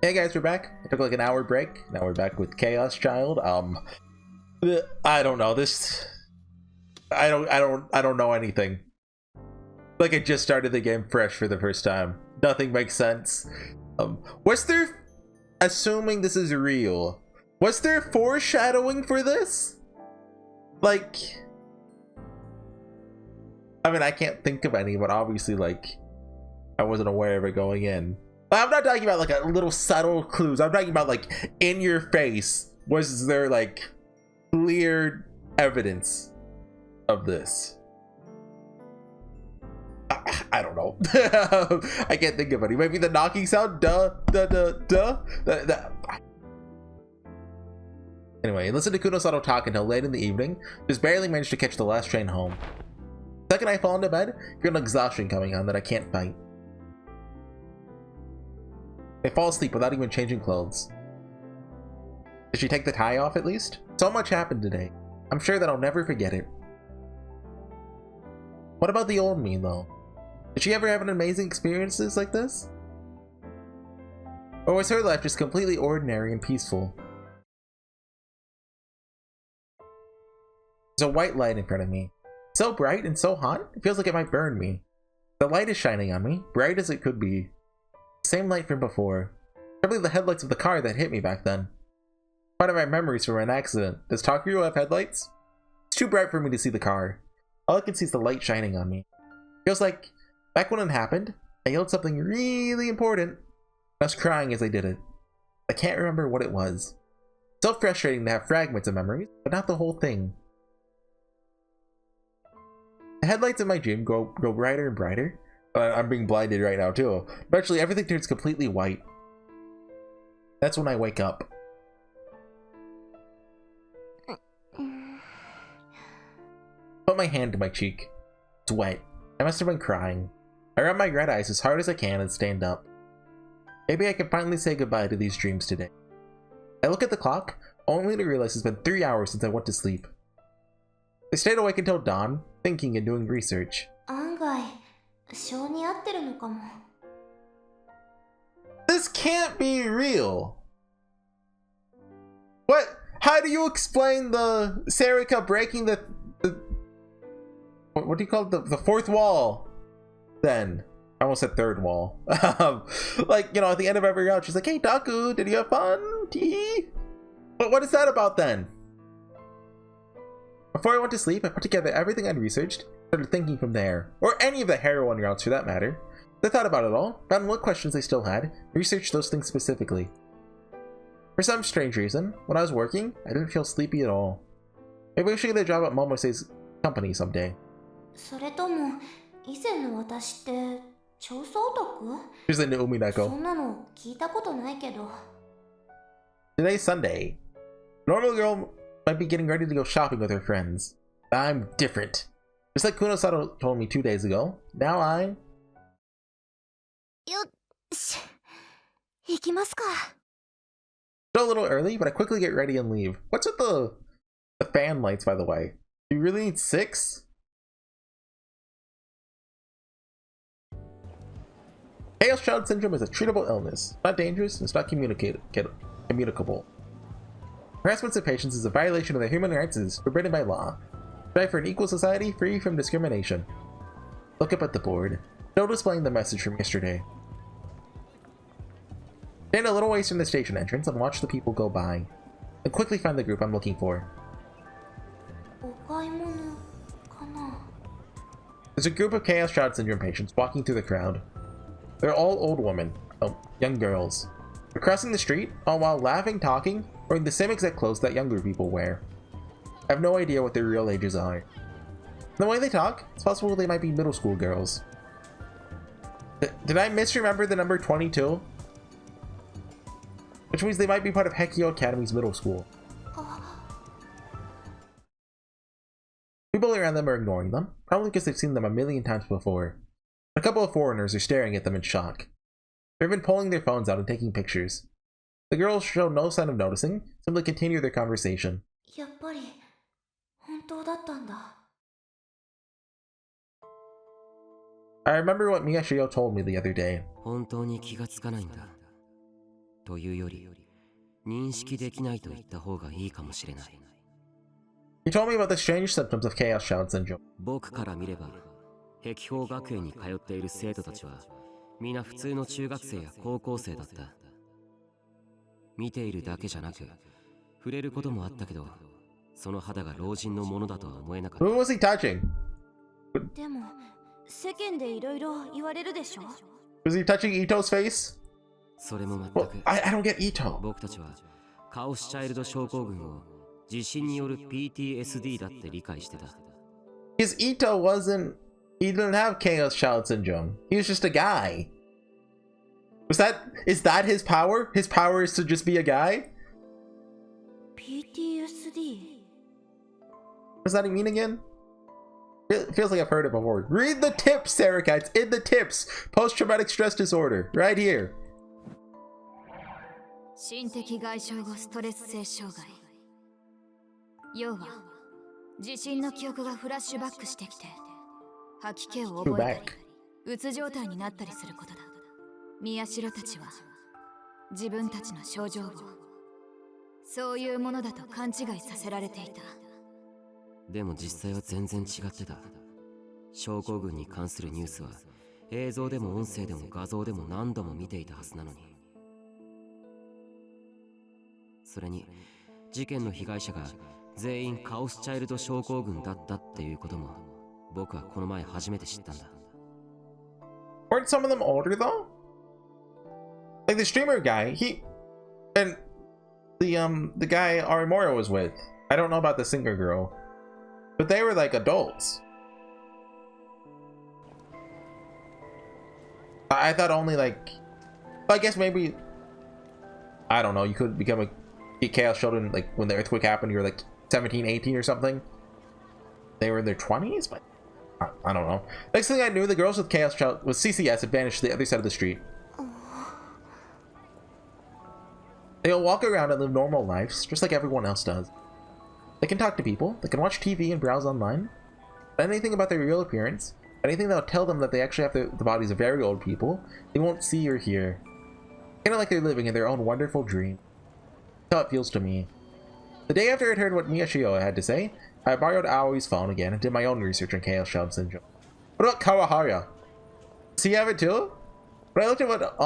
Hey guys, we're back. I took like an hour break. Now we're back with Chaos Child. I don't know this. I don't know anything. Like I just started the game fresh for the first time. Nothing makes sense. What's there? Assuming this is real, was there foreshadowing for this? Like, I mean, I can't think of any, but obviously, like, I wasn't aware of it going in. I'm not talking about like a little subtle clues. I'm talking about like in your face. Was there like clear evidence of this? I don't know. I can't think of any. Maybe the knocking sound. Duh. Anyway, listen to Kunosato talk until late in the evening. Just barely managed to catch the last train home. The second I fall into bed, feel an exhaustion coming on that I can't fight. I fall asleep without even changing clothes. Did she take the tie off at least? So much happened today. I'm sure that I'll never forget it. What about the old me though? Did she ever have an amazing experiences like this? Or was her life just completely ordinary and peaceful? There's a white light in front of me. So bright and so hot, it feels like it might burn me. The light is shining on me, bright as it could be. Same light from before. Probably the headlights of the car that hit me back then. Part of my memories from an accident. Does Takuyo have headlights? It's too bright for me to see the car. All I can see is the light shining on me. Feels like, back when it happened, I yelled something really important. I was crying as I did it. I can't remember what it was. So frustrating to have fragments of memories, but not the whole thing. The headlights in my dream grow brighter and brighter. I'm being blinded right now too. Eventually everything turns completely white. That's when I wake up. Put my hand to my cheek. It's wet. I must have been crying. I rub my red eyes as hard as I can and stand up. Maybe I can finally say goodbye to these dreams today. I look at the clock, only to realize it's been 3 hours since I went to sleep. I stayed awake until dawn, thinking and doing research. This can't be real. What? How do you explain the Sarika breaking the what do you call it? The fourth wall? Then I almost said third wall. Like, you know, at the end of every round, she's like, "Hey, Daku, did you have fun? Tee?" But what is that about then? Before I went to sleep, I put together everything I'd researched. Started thinking from there, or any of the heroine routes for that matter. I thought about it all, found what questions I still had, researched those things specifically. For some strange reason, when I was working, I didn't feel sleepy at all. Maybe I should get a job at Momose's company someday. She's into Umineko. Today's Sunday. Normal girl might be getting ready to go shopping with her friends. I'm different. Just like Kunosato told me 2 days ago, now I'm... Still a little early, but I quickly get ready and leave. What's with the fan lights, by the way? Do you really need 6? Chaos Child Syndrome is a treatable illness. It's not dangerous, and it's not communicable. Harassment of patients is a violation of their human rights and is forbidden by law. Strive for an equal society free from discrimination. Look up at the board. Still displaying the message from yesterday. Stand a little ways from the station entrance and watch the people go by. And quickly find the group I'm looking for. There's a group of Chaos Child Syndrome patients walking through the crowd. They're all old women. Oh, young girls. They're crossing the street, all while laughing, talking, wearing the same exact clothes that younger people wear. I have no idea what their real ages are. The way they talk, it's possible they might be middle school girls. Did I misremember the number 22? Which means they might be part of Hekio Academy's middle school. People around them are ignoring them, probably because they've seen them a million times before. A couple of foreigners are staring at them in shock. They've been pulling their phones out and taking pictures. The girls show no sign of noticing, simply continue their conversation. I remember what Miyashiro told me the other day. というより認識できないと言った方がいいかもしれない。 You told me about the strange symptoms of chaos child syndrome. 僕から見れば碧峰学園に通っている生徒たちは皆普通の中学生や高校生だった。見ているだけじゃなく触れることもあったけど、その肌が老人のものだとは思えなかった。 Who was he touching? でも世間でいろいろ言われるでしょ。 Was he touching Ito's face? それも全 Well, く I don't get Ito. 僕たちはカオスチャイルド症候群を地震による PTSD だって理解してた。 Because Ito wasn't. He didn't have chaos child syndrome. He was just a guy. Is that his power? His power is to just be a guy? PTSD? What does that mean again? It feels like I've heard it before. Read the tips, Saraka. It's in the tips. Post-traumatic stress disorder. Right here. 心的外傷後ストレス性障害。要は地震の記憶がフラッシュバックしてきて吐き気を覚えたりうつ状態になったりすることだ。宮代たちは自分たちの症状をそういうものだと勘違いさせられていた。でも実際は全然違ってた。症候群に関するニュースは映像でも音声でも画像でも何度も見ていたはずなのに。それに事件の被害者が全員カオスチャイルド症候群だったっていうことも僕はこの前初めて知ったんだ。 Weren't some of them older though? Like the streamer guy, and the guy Arimura was with. I don't know about the singer girl, but they were like adults. I thought only like, I guess maybe, I don't know, you could become a chaos children like when the earthquake happened, you were like 17, 18 or something. They were in their 20s, but I don't know. Next thing I knew, the girls with chaos child was CCS had vanished to the other side of the street. They'll walk around and live normal lives, just like everyone else does. They can talk to people, they can watch TV and browse online. But anything about their real appearance, anything that'll tell them that they actually have the bodies of very old people, they won't see or hear. Kinda like they're living in their own wonderful dream. That's how it feels to me. The day after I'd heard what Miyashio had to say, I borrowed Aoi's phone again and did my own research on Chaos Child Syndrome. What about Kawahara? Does he have it too? When I looked at what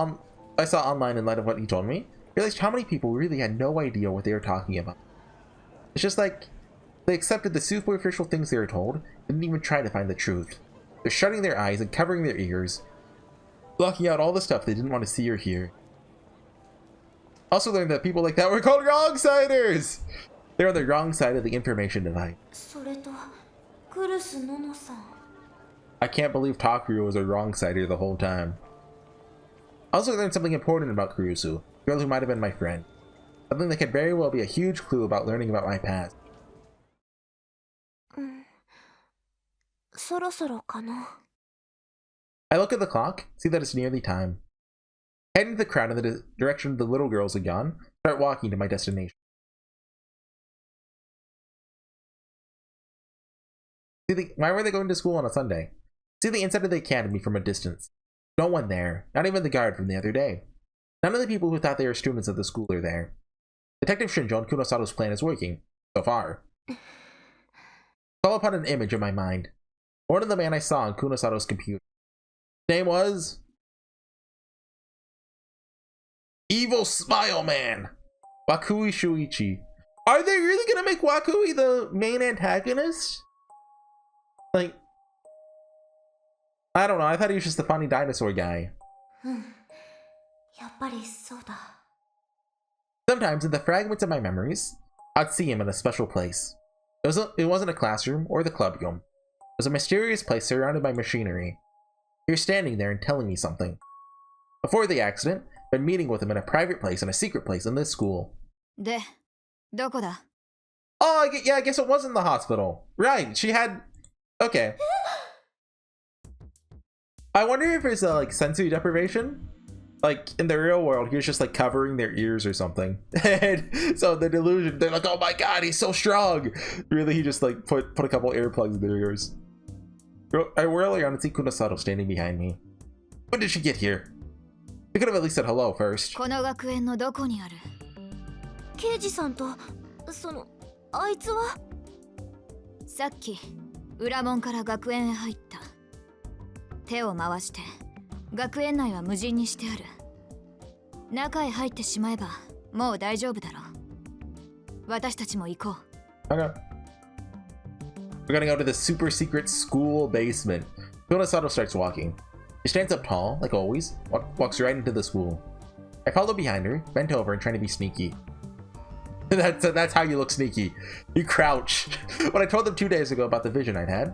I saw online in light of what he told me, I realized how many people really had no idea what they were talking about. It's just like they accepted the superficial things they were told, and didn't even try to find the truth. They're shutting their eyes and covering their ears, blocking out all the stuff they didn't want to see or hear. Also learned that people like that were called wrong-siders! They're on the wrong side of the information divide. I can't believe Takuyo was a wrong-sider the whole time. I also learned something important about Kurusu, a girl who might have been my friend. Something that could very well be a huge clue about learning about my past. I look at the clock, see that it's nearly time. Head into the crowd in the direction the little girls had gone, start walking to my destination. Why were they going to school on a Sunday? See the inside of the academy from a distance. No one there, not even the guard from the other day. None of the people who thought they were students of the school are there. Detective Shinjo and Kunosato's plan is working, so far. Call upon an image in my mind. One of the man I saw on Kunosato's computer. His name was... Evil Smile Man! Wakui Shuichi. Are they really gonna make Wakui the main antagonist? Like... I don't know, I thought he was just the funny dinosaur guy. Sometimes in the fragments of my memories, I'd see him in a special place. It wasn't a classroom or the club room. It was a mysterious place surrounded by machinery. He was standing there and telling me something. Before the accident, I'd been meeting with him in a private place and a secret place in this school. Oh, yeah, I guess it was in the hospital. Right, she had... Okay. I wonder if it's like sensory deprivation. Like in the real world, he was just like covering their ears or something. And so the delusion, they're like, oh my god, he's so strong. Really, he just like put a couple earplugs in their ears. I whirl around and see Kunosato standing behind me. When did she get here? You could have at least said hello first. この学園のどこにある？刑事さんとあいつは？さっき裏門から学園へ入った。手を回して学園内は無人にしてある。中へ入ってしまえばもう大丈夫だろう。私たちも行こう。Okay. We're gonna go to the super secret school basement. Kunosato starts walking. She stands up tall, like always, walks right into the school. I follow behind her, bent over and trying to be sneaky. That's how you look sneaky. You crouch. When I told them 2 days ago about the vision I'd had,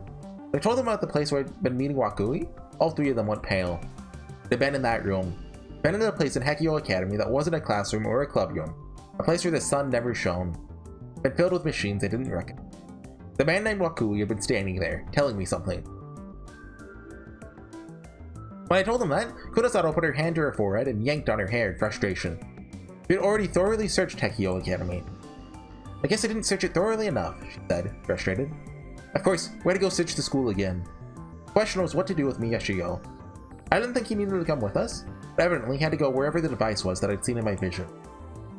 I told them about the place where I'd been meeting Wakui. All three of them went pale. They'd been in that room. Been in a place in Hekio Academy that wasn't a classroom or a club room. A place where the sun never shone. Been filled with machines I didn't recognize. The man named Wakui had been standing there, telling me something. When I told him that, Kunosato put her hand to her forehead and yanked on her hair in frustration. She had already thoroughly searched Hekio Academy. I guess I didn't search it thoroughly enough, she said, frustrated. Of course, we had to go search the school again. The question was what to do with Miyashio. I didn't think he needed to come with us, but evidently he had to go wherever the device was that I'd seen in my vision.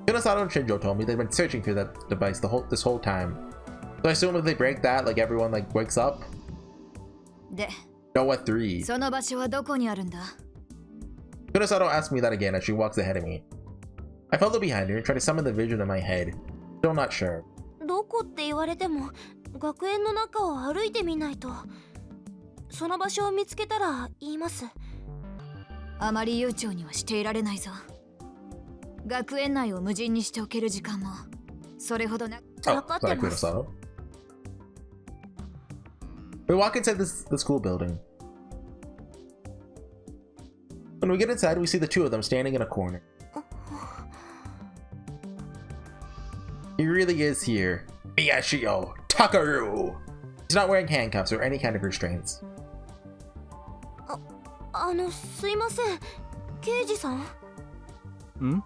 Kunosato and Shinjo told me they'd been searching for that device this whole time. So I assume if they break that, like everyone wakes up? Noah 3. その場所はどこにあるんだ？ Kunosato asked me that again as she walks ahead of me. I follow behind her and try to summon the vision in my head. Still not sure. どこって言われても学園の中を歩いてみないと。その場所を見つけたら言います。あまり悠長にはしていられないぞ。学園内を無人にしておける時間もそれほどな。分かってます。We walk inside the school building. When we get inside, we see the two of them standing in a corner. He really is here. Miyashio Takaru! He's not wearing handcuffs or any kind of restraints. すいません。刑事さん？ん？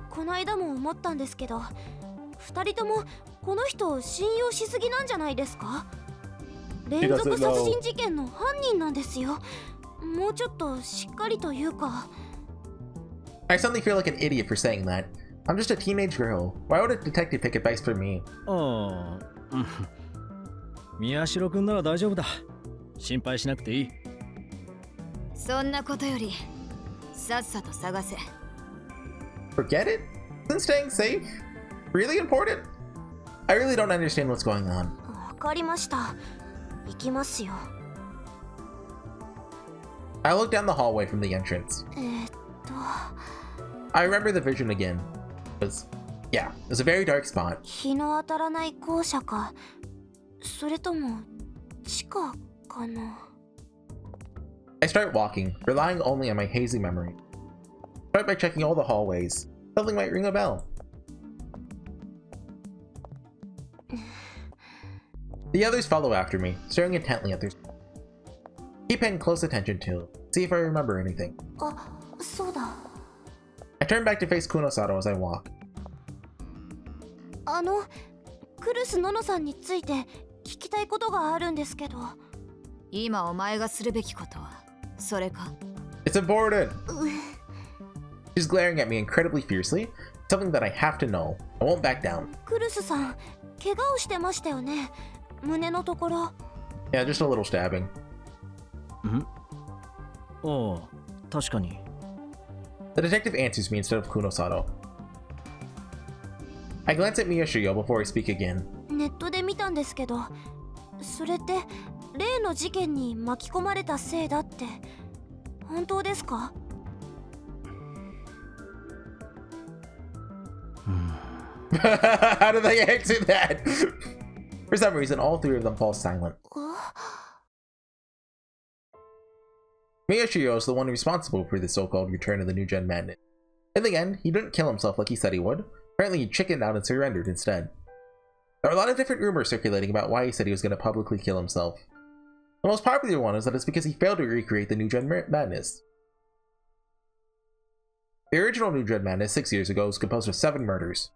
この間も思ったんですけど、二人ともこの人を信用しすぎなんじゃないですか？連続殺人事件の犯人なんですよ。もうちょっとしっかりというか。I suddenly feel like an idiot for saying that. I'm just a teenage girl. Why would a detective pick advice for me? ああ、宮代くんなら大丈夫だ。心配しなくていい。そんなことよりさっさと探せ。Forget it? Isn't staying safe really important? I really don't understand what's going on. わかりました。行きますよ。I look down the hallway from the entrance. I remember the vision again. It was a very dark spot. 日の当たらない校舎か、それとも地下かな。I start walking, relying only on my hazy memory. Start by checking all the hallways. Something might ring a bell. The others follow after me, staring intently at their... Keep paying close attention to, see if I remember anything. そうだ。I turn back to face Kunosato as I walk. クルスノノさんについて聞きたいことがあるんですけど。今お前がするべきことはそれか？ It's important! She's glaring at me incredibly fiercely, something that I have to know. I won't back down. クルスさん、怪我をしてましたよね。胸のところ。Yeah, just a little stabbing. ん？ああ、確かに。The detective answers me instead of Kunosato. I glance at Miyashio before I speak again. ネットで見たんですけど、それって例の事件に巻き込まれたせいだって本当ですか？How do they answer that? For some reason, all three of them fall silent. Miyashio is the one responsible for the so-called return of the New Gen Madness. In the end, he didn't kill himself like he said he would. Apparently he chickened out and surrendered instead. There are a lot of different rumors circulating about why he said he was going to publicly kill himself. The most popular one is that it's because he failed to recreate the New Gen Madness. The original New Gen Madness 6 years ago was composed of 7 murders.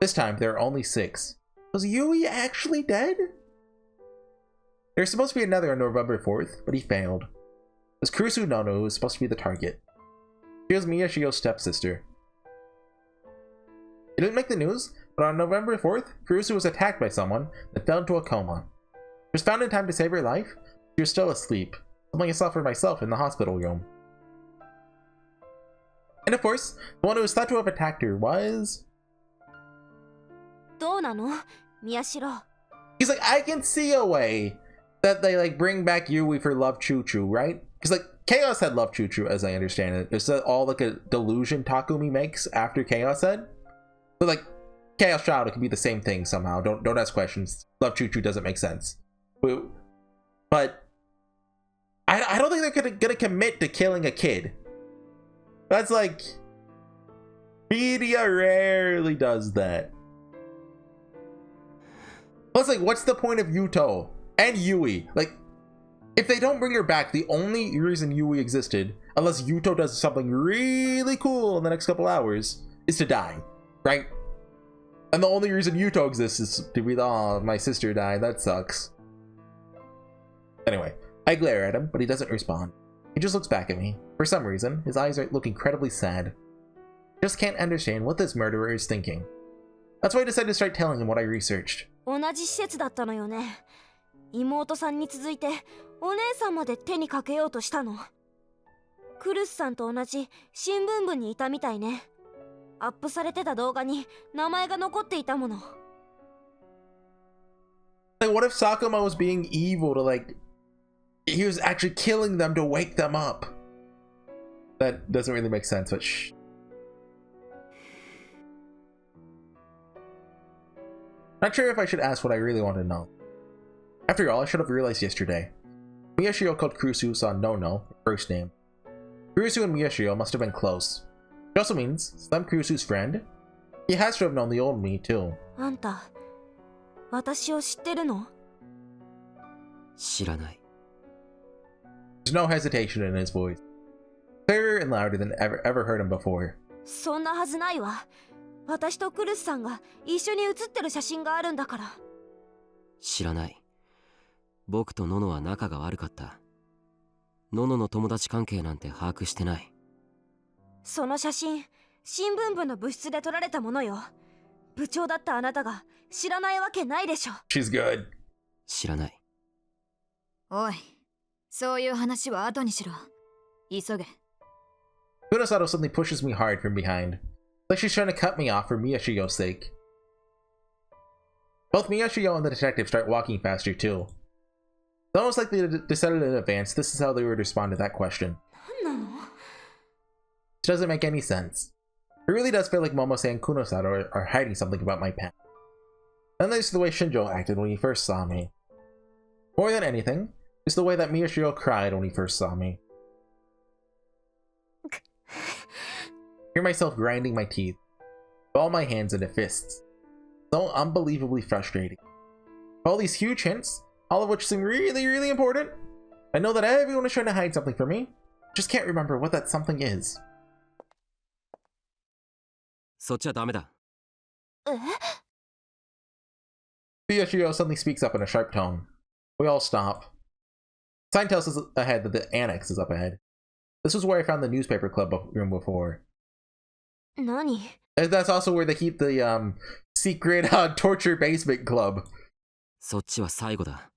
This time, there are only 6. Was Yui actually dead? There was supposed to be another on November 4th, but he failed. It was Kurusu Nono who was supposed to be the target. She was Miyashio's stepsister. It didn't make the news, but on November 4th, Kurusu was attacked by someone and fell into a coma. She was found in time to save her life. She was still asleep, something I saw for myself in the hospital room. And of course, the one who was thought to have attacked her was... どうなの宮代 He's like, I can see a way that they like bring back Yui for Love Choo Choo, right? Because like Chaos had Love Choo Choo, as I understand it. It's all like a delusion Takumi makes after Chaos Head. But like Chaos Child, it could be the same thing somehow. Don't ask questions. Love Choo Choo doesn't make sense. But I don't think they're gonna commit to killing a kid. That's like media rarely does that. Plus, like, what's the point of Yuto and Yui? Like, if they don't bring her back, the only reason Yui existed, unless Yuto does something really cool in the next couple hours, is to die, right? And the only reason Yuto exists is to be the, oh, my sister died, that sucks. Anyway, I glare at him, but he doesn't respond. He just looks back at me. For some reason, his eyes look incredibly sad. I just can't understand what this murderer is thinking. That's why I decided to start telling him what I researched. 同じ施設だったのよね妹さんに続いてお姉さんまで手にかけようとしたのクルスさんと同じ新聞部にいたみたいねアップされてた動画に名前が残っていたもの Like, what if Sakuma was being evil to like... He was actually killing them to wake them up? That doesn't really make sense, but shh. Not sure if I should ask what I really want to know. After all, I should have realized yesterday. Miyashio called Kurusu-san No-No, first name. Kurusu and Miyashio must have been close. It also means, since I'm Kurusu's friend, he has to have known the old me too. あんた、私を知ってるの？知らない。 There's no hesitation in his voice. Clearer and louder than ever heard him before. そんなはずないわ。私とクルスさんが一緒に写ってる写真があるんだから。知らない。僕とノノは仲が悪かった。ノノの友達関係なんて把握してない。その写真、新聞部の部室で撮られたものよ。部長だったあなたが知らないわけないでしょ。She's good. 知らない。おい、そういう話は後にしろ。急げ。Kunosato suddenly pushes me hard from behind. Like she's trying to cut me off for Miyashio's sake. Both Miyashio and the detective start walking faster too. It's almost like they decided in advance this is how they would respond to that question. Which doesn't make any sense. It really does feel like Momose and Kunosato are hiding something about my past. Then there's the way Shinjo acted when he first saw me. More than anything, it's the way that Miyashio cried when he first saw me. I hear myself grinding my teeth, all my hands into fists. So unbelievably frustrating. All these huge hints, all of which seem really, really important. I know that everyone is trying to hide something from me. Just can't remember what that something is. そっちはダメだ。Miyashio suddenly speaks up in a sharp tone. We all stop. Sign tells us ahead that the annex is up ahead. This was where I found the newspaper club room before. 何? And that's also where they keep the secret torture basement club. そっちは最後だ。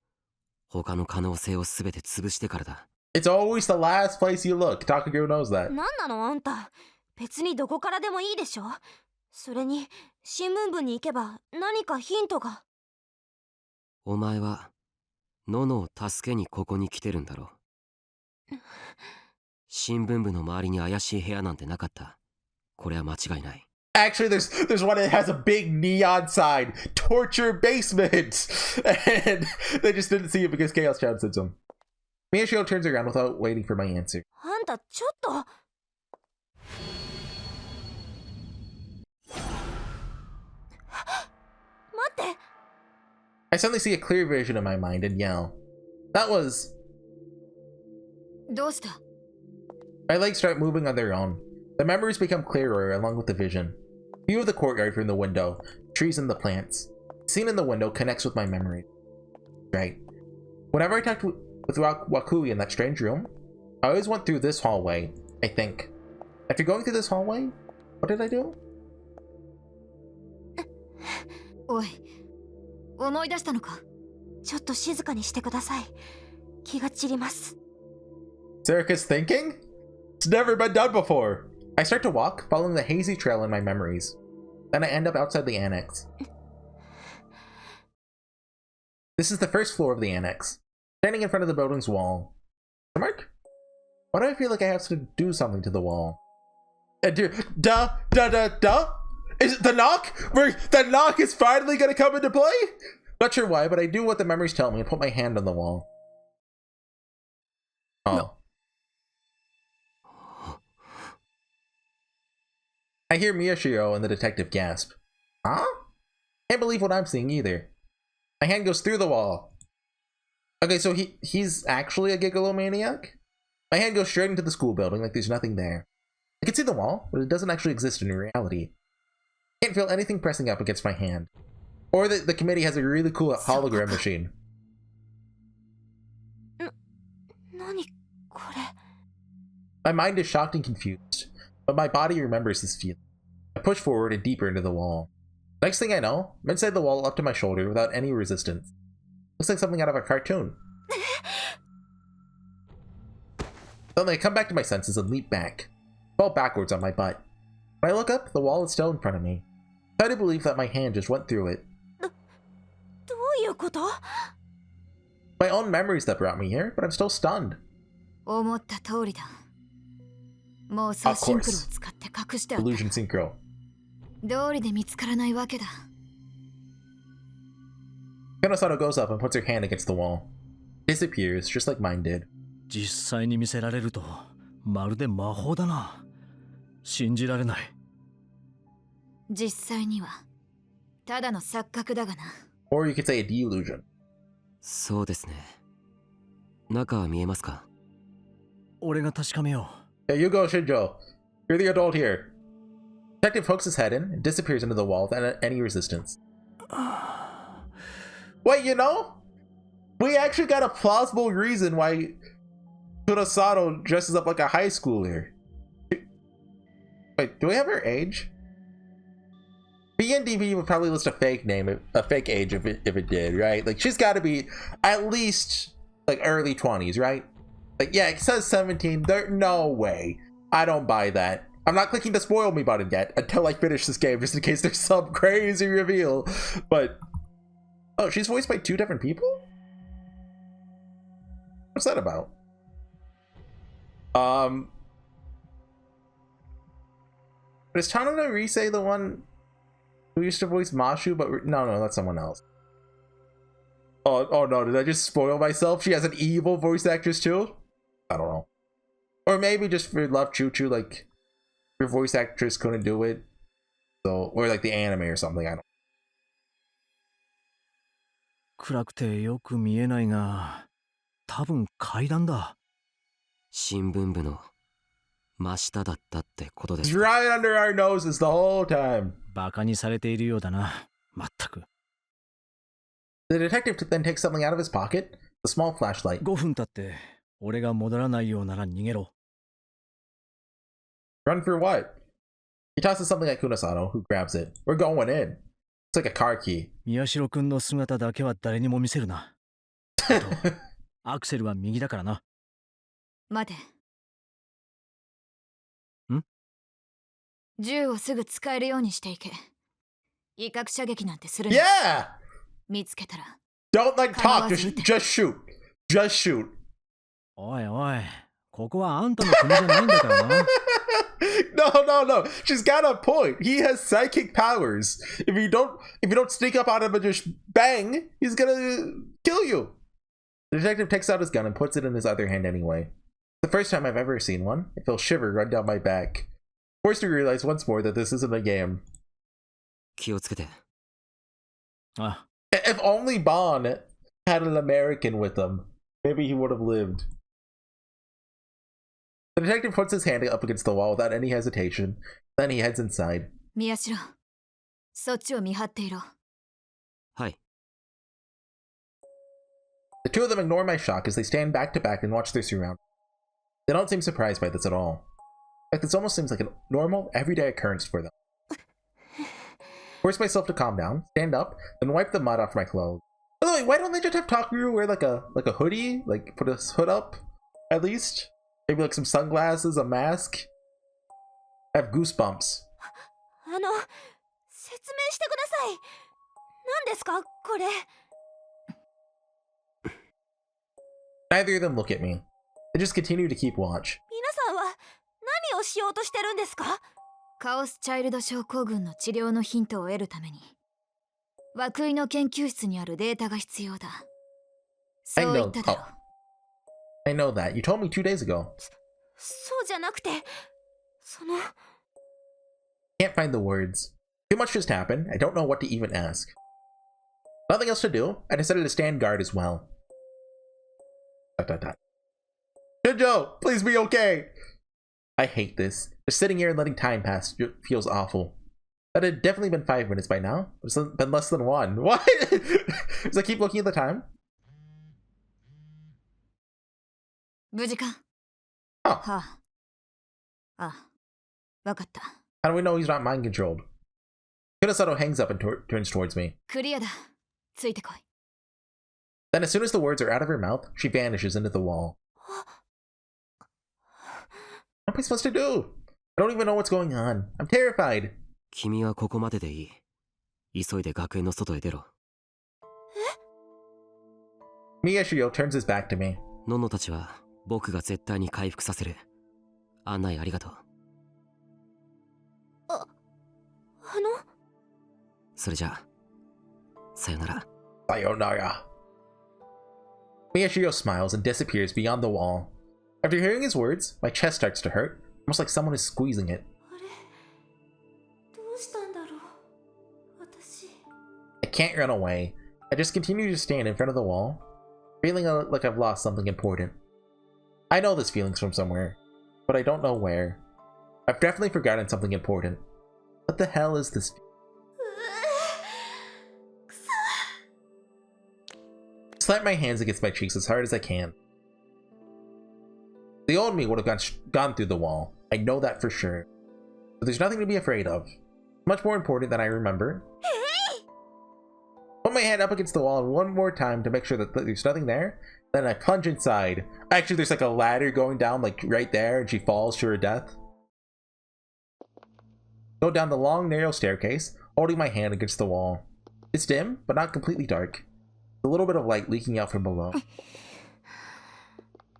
他の可能性をすべて潰してからだ。It's always the last place you look. Takaguro knows that. 何なのあんた。別にどこからでもいいでしょ。それに新聞部に行けば何かヒントが。お前はノノを助けにここに来てるんだろう。新聞部の周りに怪しい部屋なんてなかった。これは間違いない。Actually, there's one that has a big neon sign, torture basement, and they just didn't see it because Chaos Child said so. Miyashio turns around without waiting for my answer. あんたちょっと。待って。I suddenly see a clear vision in my mind and yell. That was... どうした? My legs start moving on their own. The memories become clearer along with the vision. View of the courtyard from the window, trees and the plants. Scene in the window connects with my memory. Right. Whenever I talked with Wakui in that strange room, I always went through this hallway, I think. After going through this hallway, what did I do? おい、思い出したのか？ちょっと静かにしてください。気が散ります。Circus thinking? It's never been done before. I start to walk, following the hazy trail in my memories. Then I end up outside the annex. This is the first floor of the annex. Standing in front of the building's wall. Mark? Why do I feel like I have to do something to the wall? Duh. Is it the knock? The knock is finally gonna come into play? Not sure why, but I do what the memories tell me and put my hand on the wall. Oh. No. I hear Miyashiro and the detective gasp. Huh? Can't believe what I'm seeing either. My hand goes through the wall. Okay, so he's actually a gigalomaniac? My hand goes straight into the school building like there's nothing there. I can see the wall, but it doesn't actually exist in reality. I can't feel anything pressing up against my hand. Or that the committee has a really cool hologram machine. My mind is shocked and confused, but my body remembers this feeling. I push forward and deeper into the wall. Next thing I know, I'm inside the wall up to my shoulder without any resistance. Looks like something out of a cartoon. Suddenly I come back to my senses and leap back. Fall backwards on my butt. When I look up, the wall is still in front of me. I try to believe that my hand just went through it. My own memories that brought me here, but I'm still stunned. Of course. Illusion synchro. Konosato goes up and puts her hand against the wall. Disappears, just like mine did. 実際に見せられるとまるで魔法だな。信じられない。実際にはただの錯覚だがな。Or you could say a delusion. そうですね。中は見えますか？俺が確かめよう。Yeah, you go, Shinjo. You're the adult here. Detective hooks his head in and disappears into the wall without any resistance. Wait, you know? We actually got a plausible reason why Kurosato dresses up like a high schooler. Wait, do we have her age? BNDB would probably list a fake name, a fake age if it did, right? Like, she's got to be at least like early 20s, right? Like, yeah, it says 17. There, no way. I don't buy that. I'm not clicking the spoil me button yet until I finish this game, just in case there's some crazy reveal. But oh, she's voiced by 2 different people? What's that about? Is Tanaka Rise the one who used to voice Mashu? But no, that's someone else. Oh no, did I just spoil myself? She has an evil voice actress too? I don't know. Or maybe just for Love Choo Choo, like your voice actress couldn't do it. So, or like the anime or something, I don't know. 暗くてよく見えないが、多分階段だ。新聞部の真下だったってことです。It's right under our noses the whole time. バカにされているようだな。まったく。The detective then takes something out of his pocket, a small flashlight. 5分経って俺が戻らないようなら逃げろ。Run for what? He tosses something at Kunosato, who grabs it. We're going in. It's like a car key. 宮代くんの姿だけは誰にも見せるな。あとアクセルは右だからな。待て。ん？銃をすぐ使えるようにしていけ。威嚇射撃なんてするな。Yeah! 見つけたら。Don't like talk, just shoot. Just shoot. おいおい、ここはあんたの国じゃないんだからな。No. She's got a point. He has psychic powers. If you don't sneak up on him and just bang, he's gonna kill you. The detective takes out his gun and puts it in his other hand anyway. The first time I've ever seen one. I feel shiver run down my back. Forced to realize once more that this isn't a game. 気をつけて。あ。If only Bon had an American with him, maybe he would have lived. The detective puts his hand up against the wall without any hesitation. Then he heads inside. 宮代、そっちを見張っていろ。はい。The two of them ignore my shock as they stand back to back and watch their surroundings. They don't seem surprised by this at all. Like, this almost seems like a normal, everyday occurrence for them. Force myself to calm down, stand up, then wipe the mud off my clothes. By the way, why don't they just have Takeru wear like a hoodie? Like, put his hood up, at least? Maybe like some sunglasses, a mask? I have goosebumps. 説明してください。何ですかこれ。Neither of them look at me. They just continue to keep watch. 皆さんは何をしようとしてるんですか？カオスチャイルド症候群の治療のヒントを得るために涌井の研究室にあるデータが必要だ。そう言っただろう。I know that. You told me 2 days ago. そうじゃなくて、その。 Can't find the words. Too much just happened. I don't know what to even ask. Nothing else to do. I decided to stand guard as well. Shinjo, please be okay. I hate this. Just sitting here and letting time pass feels awful. That had definitely been 5 minutes by now. It's been less than 1. What? Does I keep looking at the time? 無事か？ Oh. はあ。あ、わかった。 How do we know he's not mind controlled? Kurosato hangs up and turns towards me. クリアだ。ついてこい。 Then as soon as the words are out of her mouth, she vanishes into the wall. What am I supposed to do? I don't even know what's going on. I'm terrified. 君はここまででいい。急いで学園の外へ出ろ。Miyashiro turns his back to me. ののたちは僕が絶対に回復させる。案内ありがとう。それじゃあ、さよなら。Sayonara. Miyashiro smiles and disappears beyond the wall. After hearing his words, my chest starts to hurt, almost like someone is squeezing it. あれ、どうしたんだろう、私。 I can't run away. I just continue to stand in front of the wall, feeling like I've lost something important. I know this feeling's from somewhere, but I don't know where. I've definitely forgotten something important. What the hell is this? Slap my hands against my cheeks as hard as I can. The old me would have gone through the wall. I know that for sure. But there's nothing to be afraid of. Much more important than I remember. Put my hand up against the wall one more time to make sure that there's nothing there. Then I plunge inside. Actually, there's like a ladder going down like right there, and she falls to her death. Go down the long, narrow staircase, holding my hand against the wall. It's dim, but not completely dark. A little bit of light leaking out from below.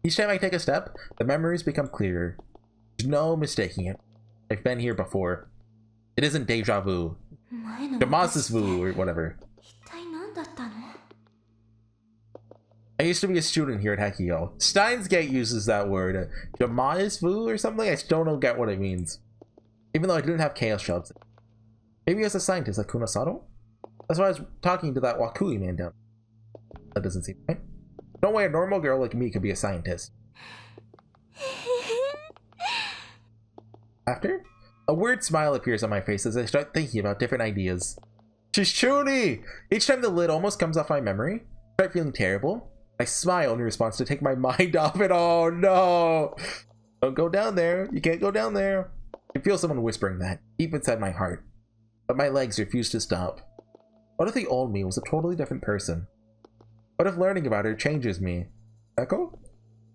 Each time I take a step, the memories become clearer. There's no mistaking it. I've been here before. It isn't deja vu. Damasus vu or whatever. I used to be a student here at Hekio. Steins Gate uses that word. Damasus vu or something? I still don't get what it means. Even though I didn't have chaos shells. Maybe as a scientist like Kunosato? That's why I was talking to that Wakui man down. That doesn't seem right. No way a normal girl like me could be a scientist. After, a weird smile appears on my face as I start thinking about different ideas. She's Chuni! Each time the lid almost comes off my memory, I start feeling terrible. I smile in response to take my mind off it. Oh no! Don't go down there. You can't go down there. I feel someone whispering that, deep inside my heart. But my legs refuse to stop. What if the old me was a totally different person? What if learning about her changes me? Echo?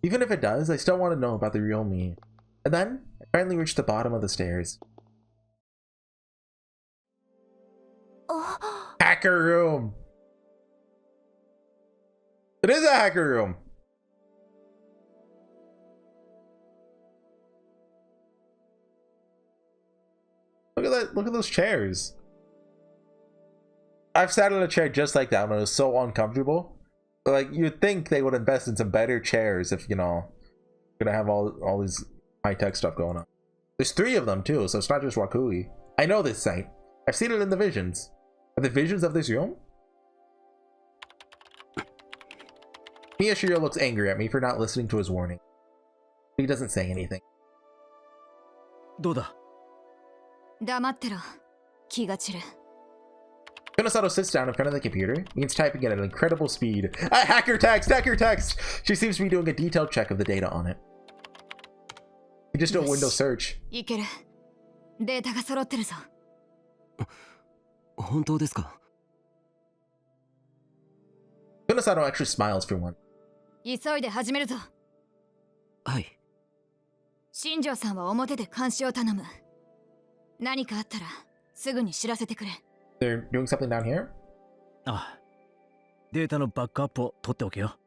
Even if it does, I still want to know about the real me. And then, I finally reach the bottom of the stairs. Hacker room! It is a hacker room! Look at that, look at those chairs. I've sat in a chair just like that when it was so uncomfortable. Like, you'd think they would invest in some better chairs if, you know, gonna have all these high-tech stuff going on. There's 3 of them too, so it's not just Wakui. I know this site. I've seen it in the visions. Are the visions of this room? Miyashiro looks angry at me for not listening to his warning. He doesn't say anything. どうだ? 黙ってろ。気が散る。 Kunosato sits down in front of the computer, begins typing at an incredible speed. Hacker text! Hacker text! She seems to be doing a detailed check of the data on it. You just do a window search. いける。データが揃ってるぞ。本当ですか？ Kunosato actually smiles for one. 急いで始めるぞ。はい。新庄さんは表で監視を頼む。何かあったらすぐに知らせてくれ。They're doing something down here? ああ、データのバックアップを取っておけよ。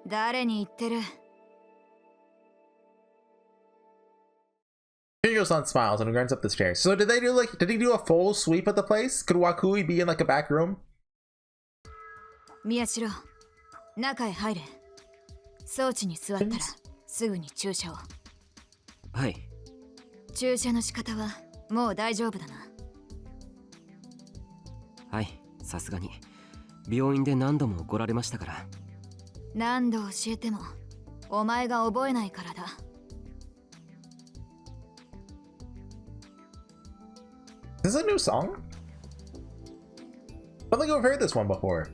誰に言ってる？ Shinjo-san smiles and runs up the stairs. So did he do a full sweep of the place? Could Wakui be in like a back room? 宮代、中へ入れ。装置に座ったらすぐに注射を。はい。注射の仕方はもう大丈夫だな。はい、さすがに。病院で何度も怒られましたから。何度教えてもお前が覚えないからだ。Is this a new song? I don't think I've heard this one before.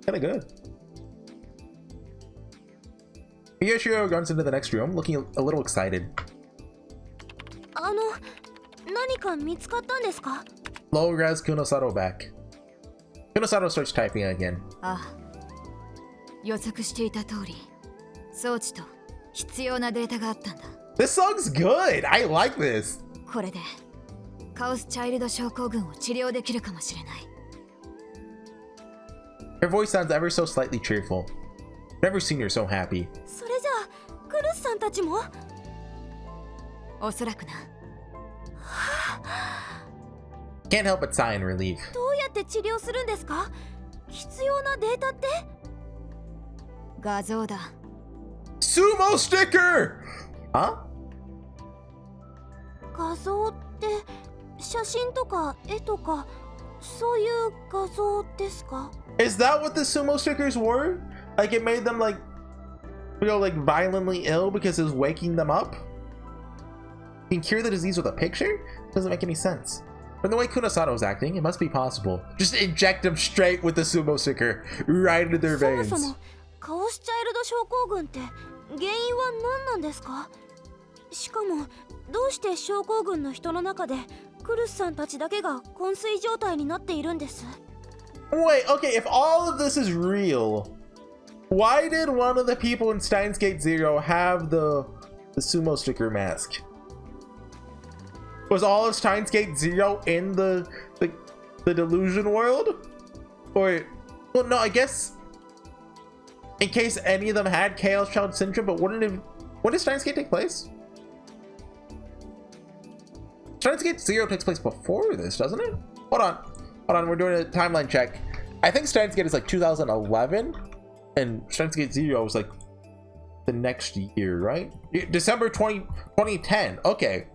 Kinda good. Miyashiro runs into the next room, looking a little excited. 何か見つかったんですか？ Low res Kunosato back. Kunosato starts typing again. ああ、予測していた通り、装置と必要なデータがあったんだ。This song's good! I like this! これでカオスチャイルド症候群を治療できるかもしれない。Her voice sounds ever so slightly cheerful. Never seen her so happy. それじゃあクルスさんたちも？おそらくな。Can't help but sigh in relief. どうやって治療するんですか？必要なデータって？画像だ。Sumo sticker! Huh? 画像って写真とか絵とかそういう画像ですか？ Is that what the sumo stickers were? Like it made them like, like violently ill because it was waking them up? You can cure the disease with a picture? Doesn't make any sense. From the way Kunosato was acting, it must be possible. Just inject them straight with the sumo sticker, right into their そも veins. そもカオスチャイルド症候群って原因は何なんですか？しかもどうして症候群の人の中でクルスさんたちだけが昏睡状態になっているんです？ Wait, okay, if all of this is real, why did one of the people in Steins Gate Zero have the sumo sticker mask? Was all of Steins Gate Zero in the delusion world? Or, well, no, I guess in case any of them had Chaos Child Syndrome, but when did Steins Gate take place? Steins Gate Zero takes place before this, doesn't it? Hold on, we're doing a timeline check. I think Steins Gate is like 2011, and Steins Gate Zero was like the next year, right? December 2010, okay.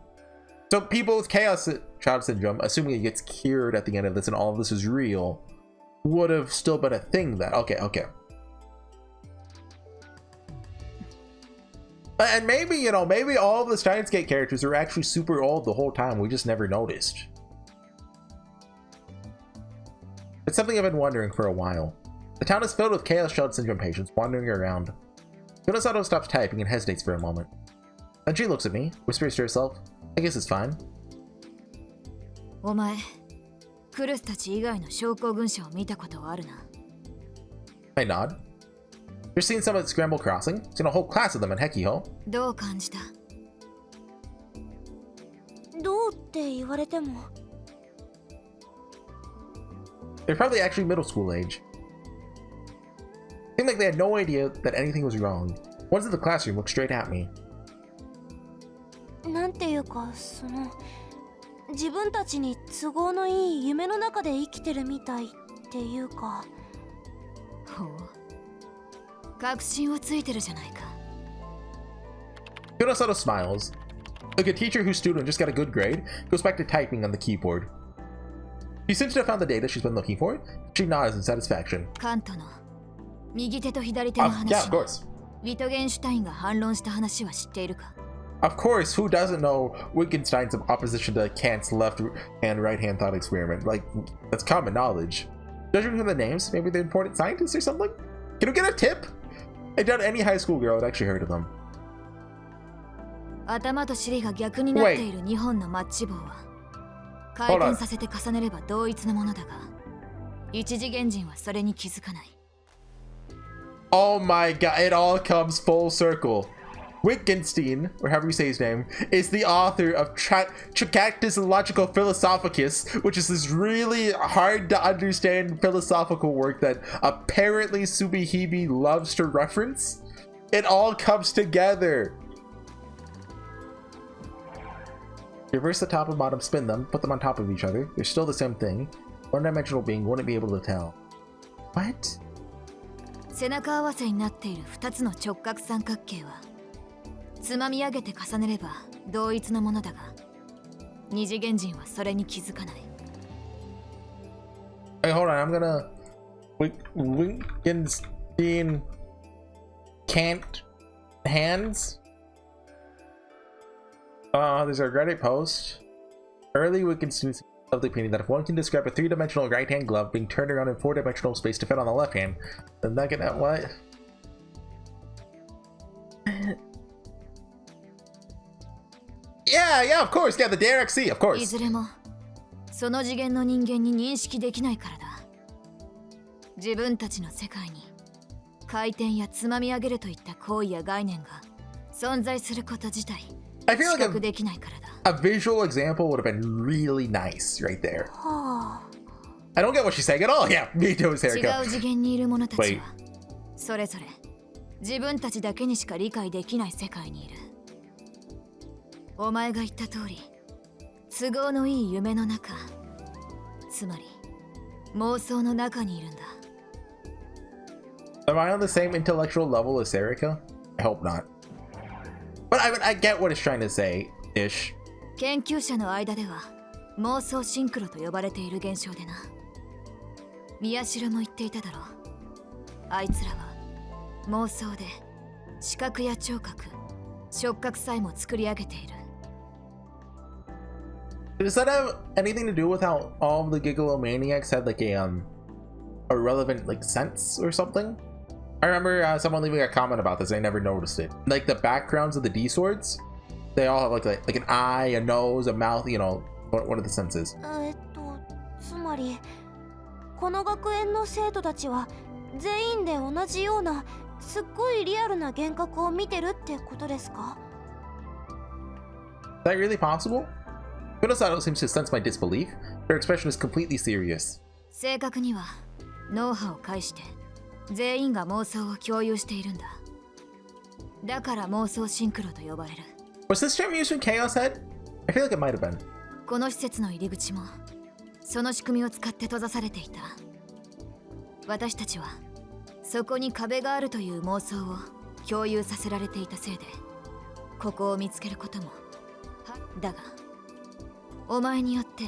So people with Chaos Child Syndrome, assuming it gets cured at the end of this and all of this is real, would have still been a thing then. Okay. And maybe, maybe all of the Steins Gate characters are actually super old the whole time. We just never noticed. It's something I've been wondering for a while. The town is filled with Chaos Child Syndrome patients wandering around. Kunosato stops typing and hesitates for a moment. Then she looks at me, whispers to herself, I guess it's fine. お前、クルスたち以外の症候群者を見たことはあるな。I nod. You're seeing some at Scramble Crossing? Seen a whole class of them in Hekiho. どう感じた？どうって言われても。They're probably actually middle school age. Seemed like they had no idea that anything was wrong. Ones in the classroom looked straight at me. なんていうか、自分たちに都合のいい夢の中で生きてるみたいっていうか。ほう。確信をついてるじゃないか。Kunosato smiles. Like a teacher whose student just got a good grade goes back to typing on the keyboard. She seems to have found the data she's been looking for. She nods in satisfaction. カントの右手と左手の Yeah, 話 of course. ウィトゲンシュタインが反論した話は知っているか？ Of course, who doesn't know Wittgenstein's opposition to Kant's left and right hand thought experiment? Like, that's common knowledge. Judging from the names, maybe they're important scientists or something? Can we get a tip? I doubt any high school girl had actually heard of them. 頭と尻が逆になっている2本のマッチ棒は回転させて重ねれば同一のものだが、一次元人はそれに気づかない。 Oh my god, it all comes full circle. Wittgenstein, or however you say his name, is the author of Tractatus Logico Philosophicus, which is this really hard to understand philosophical work that apparently Subihibi loves to reference. It all comes together. Reverse the top and bottom, spin them, put them on top of each other. They're still the same thing. One-dimensional being wouldn't be able to tell. What? 背中合わせになっている2つの直角三角形はつまみ上げて重ねれば同一のものだが、二次元人はそれに気づかない。 Hey, hold on, I'm gonna... Wittgenstein can't hands? There's a Reddit post. Early Wittgenstein of the opinion that if one can describe a three-dimensional right-hand glove being turned around in four-dimensional space to fit on the left hand, then that can... What? Yeah, of course, yeah, the DRXC, of い course. ずれもその次元の人間に認識できないからだ。自分たちの世界に回転やつまみ上げるといった行為や概念が存在すること自体 I feel 知 like 覚できないからだ。 a visual example would have been really nice right there. はあ。 I don't get what she's saying at all. Yeah, me too, 違う Serica. 次元にいる者たち Wait. はそれぞれ自分たちだけにしか理解できない世界にいる。お前が言った通り、都合のいい夢の中、つまり妄想の中にいるんだ。 Am I on the same intellectual level as Serica? I hope not. But I get what it's trying to say, ish. 研究者の間では妄想シンクロと呼ばれている現象でな。宮代も言っていただろう。あいつらは妄想で視覚や聴覚、触覚さえも作り上げている。 Does that have anything to do with how all of the Gigalomaniacs had like a relevant like sense or something? I remember someone leaving a comment about this. I never noticed it. Like the backgrounds of the D swords, they all have like an eye, a nose, a mouth. You know, what are the senses? つまりこの学園の生徒たちは全員で同じようなすっごいリアルな幻覚を見てるってことですか？ Is that really possible? Kunosato seems to sense my disbelief. Her expression is completely serious. 正確には脳波を介して全員が妄想を共有しているんだ。だから妄想シンクロと呼ばれる。 Was this term used in Chaos Head? I feel like it might have been. この施設の入り口もその仕組みを使って閉ざされていた。私たちはそこに壁があるという妄想を共有させられていたせいでここを見つけることも。だがお前によって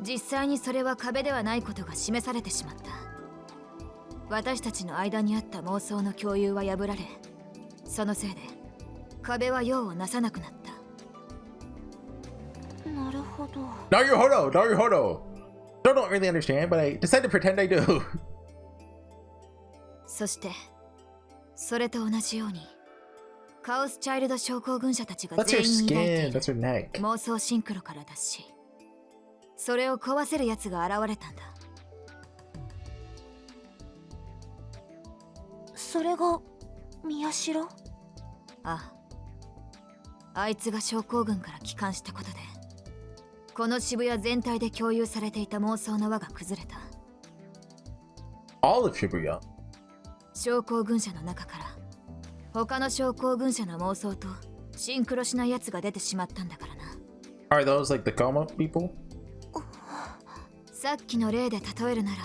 実際にそれは壁ではないことが示されてしまった。私たちの間にあった妄想の共有は破られ、そのせいで壁は用をなさなくなった。なるほど。 Naruhodo! Naruhodo! Still don't really understand, but I decided to pretend I do. そしてそれと同じようにカオスチャイルド症候群者たちが That's her 全員抱いて skin. いる That's her neck. 妄想シンクロから脱し、それを壊せる奴が現れたんだ。それが宮代？ああ、あいつが症候群から帰還したことでこの渋谷全体で共有されていた妄想の輪が崩れた。 All of Shibuya. 症候群者の中から他の症候群者の妄想とシンクロしないやつが出てしまったんだからな。 Are those like the coma people? さっきの例で例えるなら、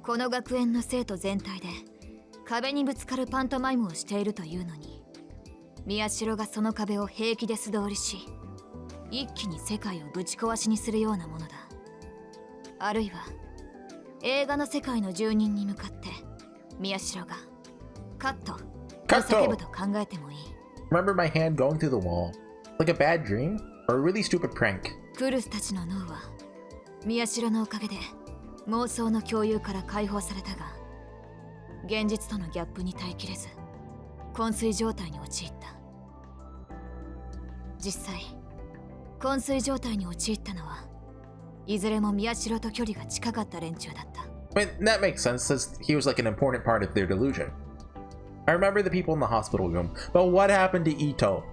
この学園の生徒全体で壁にぶつかるパントマイムをしているというのに、宮代がその壁を平気で素通りし、一気に世界をぶち壊しにするようなものだ。あるいは映画の世界の住人に向かって宮代がカットと叫ぶと考えてもいい。 Remember my hand going through the wall? Like a bad dream? Or a really stupid prank? クルスたちの脳は宮代のおかげで妄想の共有から解放されたが、現実とのギャップに耐えきれず昏睡状態に陥った。実際昏睡状態に陥ったのはいずれも宮代と距離が近かった連中だった。 I mean, that makes sense since he was like an important part of their delusion. I remember the people in the hospital room, but what happened to Ito?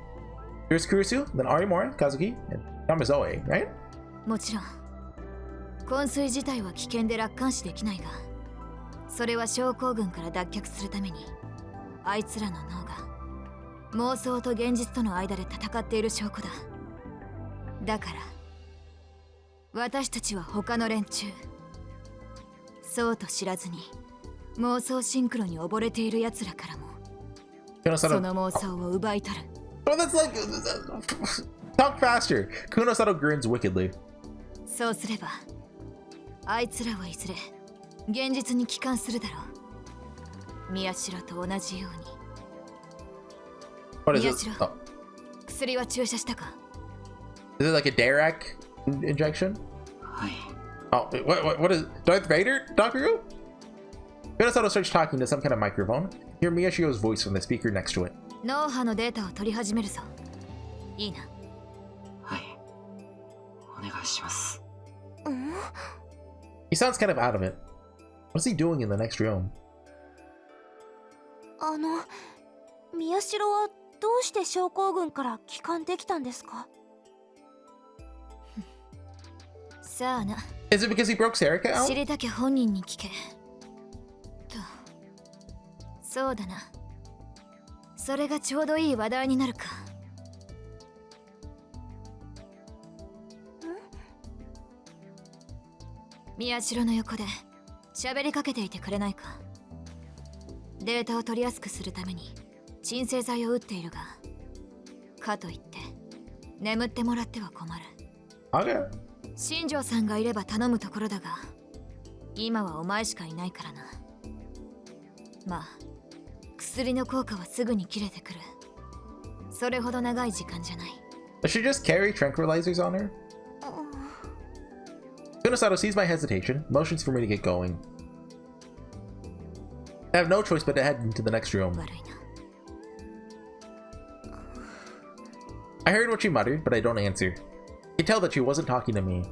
There's Kurusu, then Arimura, Kazuki, and Yamazoe, right? もちろん昏睡自体は危険で楽観視できないが、それは症候群から脱却するためにあいつらの脳が妄想と現実との間で戦っている証拠だ。だから私たちは他の連中、そうと知らずに妄想シンクロに溺れている奴らからもその妄想を奪い取る。 Oh, that's like... Talk faster! Kunosato grins wickedly. そうすればあいつらはいずれ現実に帰還するだろう。宮代と同じように。 What is 宮 it? 代、 Oh. 薬は注射したか？ Is it like a Dirac injection? はい。 Oh, what is... Darth Vader? Doctor Who? Kunosato starts talking to some kind of microphone. Hear Miyashio's voice from the speaker next to it. 脳波のデータを取り始めるぞ。いいな。はい。お願いします。He sounds kind of out of it. What's he doing in the next room? 宮代はどうして症候群から帰還できたんですか？さあな。 Is it because he broke Serica 知 out? りたきゃ本人に聞け。と、そうだな。それがちょうどいい話題になるか。宮代の横で喋りかけていてくれないか。データを取りやすくするために鎮静剤を打っているが、かといって眠ってもらっては困る。 Okay. 新庄さんがいれば頼むところだが、今はお前しかいないからな。まあ薬の効果はすぐに切れてくる。それほど長い時間じゃない。 Does she just carry tranquilizers on her? Kunosato sees my hesitation, motions for me to get going. I have no choice but to head into the next room. 悪いな。 I heard what she muttered, but I don't answer. I can tell that she wasn't talking to me.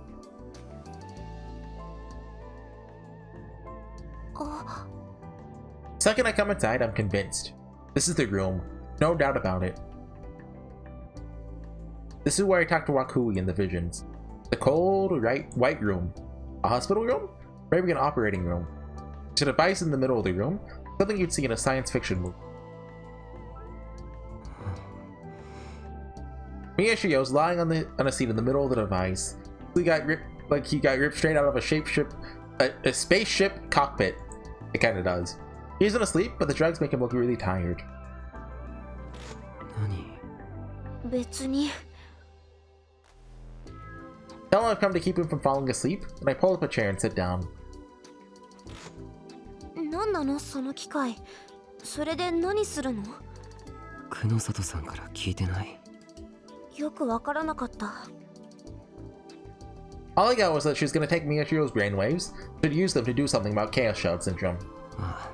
The second I come inside, I'm convinced. This is the room. No doubt about it. This is where I talked to Wakui in the visions. The cold, white room. A hospital room? Maybe an operating room. There's a device in the middle of the room. Something you'd see in a science fiction movie. Miyashio's lying on a seat in the middle of the device. He got ripped straight out of a spaceship cockpit. It kinda does. He isn't asleep, but the drugs make him look really tired. 何？別に。 Tell him I've come to keep him from falling asleep, and I pull up a chair and sit down. 何なのその機械。それで何するの？久野里さんから聞いてない？よくわからなかった。 All I got was that she was going to take Miyashio's brainwaves, to use them to do something about Chaos Shroud Syndrome. あ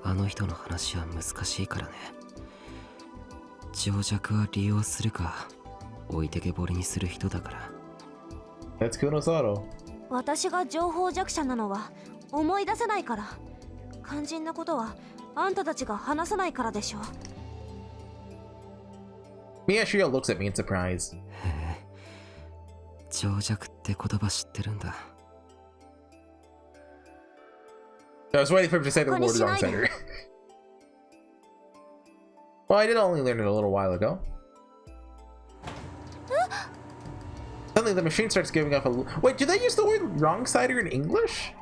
あ、あの人の話は難しいからね。情弱は利用するか、置いてけぼりにする人だから。That's Kunosato. 私が情報弱者なのは思い出せないから。肝心なことはあんたたちが話さないからでしょ。 Miyashio looks at me in surprise. へえ、情弱って言葉知ってるんだ。I was waiting for him to say the word wrong center. Well, I did only learn it a little while ago. Suddenly the machine starts giving off a... Wait, do they use the word wrong-sider in English?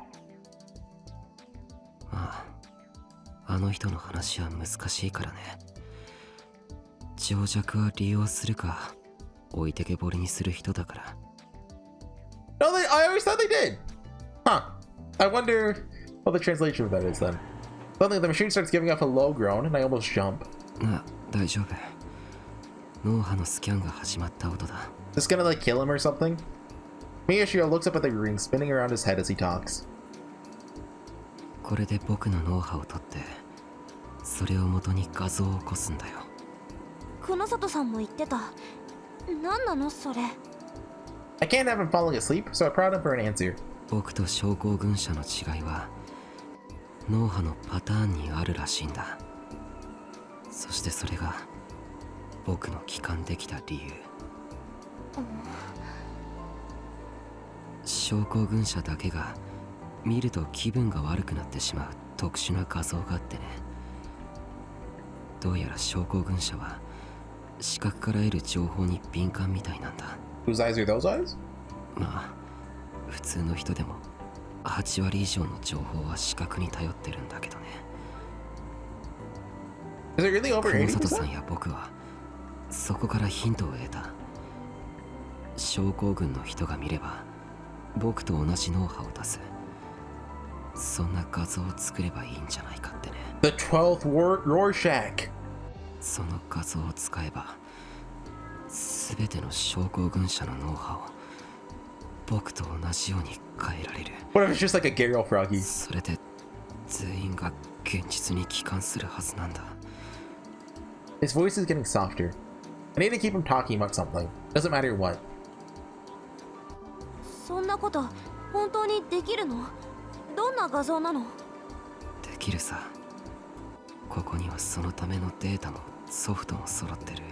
ああ、あの人の話は難しいからね。情弱は利用するか、置いてけぼりにする人だから。No, I always thought they did. Huh. I wonder what the translation of that is then. Suddenly the machine starts giving off a low groan and I almost jump. あ、大丈夫。脳波のスキャンが始まった音だ。Is this gonna like kill him or something? Miyashio looks up at the ring spinning around his head as he talks. これで僕の脳波を取って、それを元に画像を起こすんだよ。久野里さんも言ってた。何なのそれ。 I can't have him falling asleep, so I prodded him for an answer. 僕と症候群者の違いは脳波のパターンにあるらしいんだ。そしてそれが僕の帰還できた理由。症候群者だけが見ると気分が悪くなってしまう特殊な画像があってね。どうやら症候群者は視覚から得る情報に敏感みたいなんだ。 Whose eyes are those eyes? まあ普通の人でも8割以上の情報は視覚に頼ってるんだけどね。 Is it really over 久里さ 80%? んや僕はそこからヒントを得た。症候群の人が見れば僕と同じ脳波を出す。そんな画像を作ればいいんじゃないかってね。 The 12th Rorschach. その画像を使えば全ての症候群者の脳波を僕と同じように変えられる。 What if it's just like a Gariel Froggy? それで全員が現実に帰還するはずなんだ。 His voice is getting softer. I need to keep him talking about something. Doesn't matter what. そんなこと本当にできるの？どんな画像なの？できるさ。ここにはそのためのデータもソフトも揃ってる。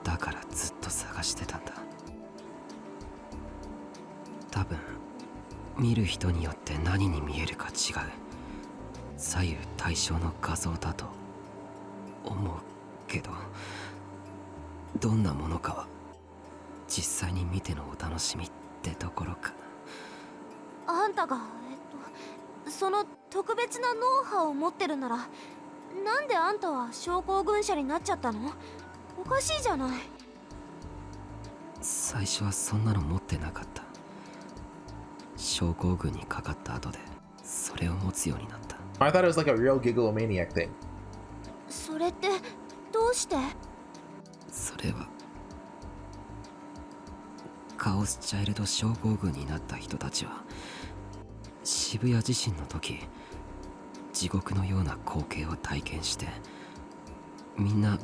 だからずっと探してたんだ。多分見る人によって何に見えるか違う左右対称の画像だと思うけど、どんなものかは実際に見てのお楽しみってところかな。あんたがその特別な脳波を持ってるなら、なんであんたは症候群者になっちゃったの？おかしいじゃない。最初はそんなの持ってなかった。症候群にかかった後でそれを持つようになった。 I thought it was like a real gigglomaniac thing. それってどうして？それはカオスチャイルド症候群になった人たちは渋谷地震の時地獄のような光景を体験してみんな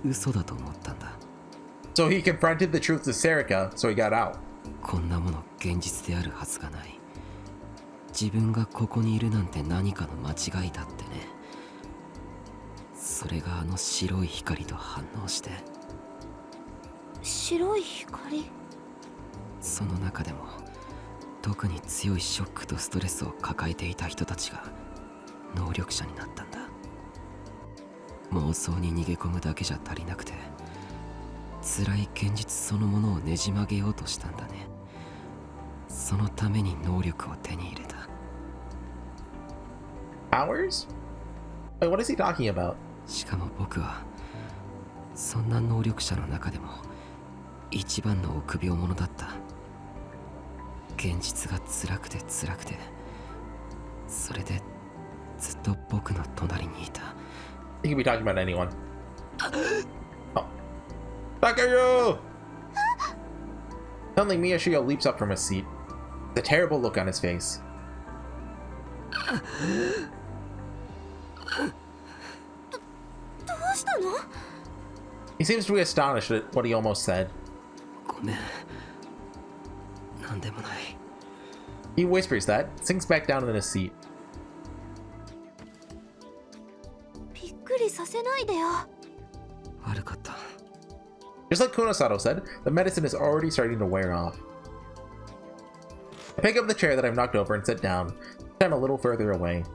嘘だと思ったんだ。 So he confronted the truth to Serica, so he got out. こんなもの現実であるはずがない。自分がここにいるなんて何かの間違いだってね。それがあの白い光と反応して、白い光？その中でも特に強いショックとストレスを抱えていた人たちが能力者になったんだ。妄想に逃げ込むだけじゃ足りなくて、辛い現実そのものをねじ曲げようとしたんだね。そのために能力を手に入れた。 Powers? Wait, what is he talking about? しかも僕はそんな能力者の中でも一番の臆病者だった。現実が辛くて辛くて、それでずっと僕の隣にいた。 He could be talking about anyone. Oh. Takaru! Suddenly Miyashiro leaps up from his seat. The terrible look on his face. どうしたの？ He seems to be astonished at what he almost said. ごめん、なんでもない。 He whispers that, sinks back down in his seat. びっくりさせないでよ。悪かった。 Just like Kunosato said, the medicine is already starting to wear off. I pick up the chair that I've knocked over and sit down, stand a little further away.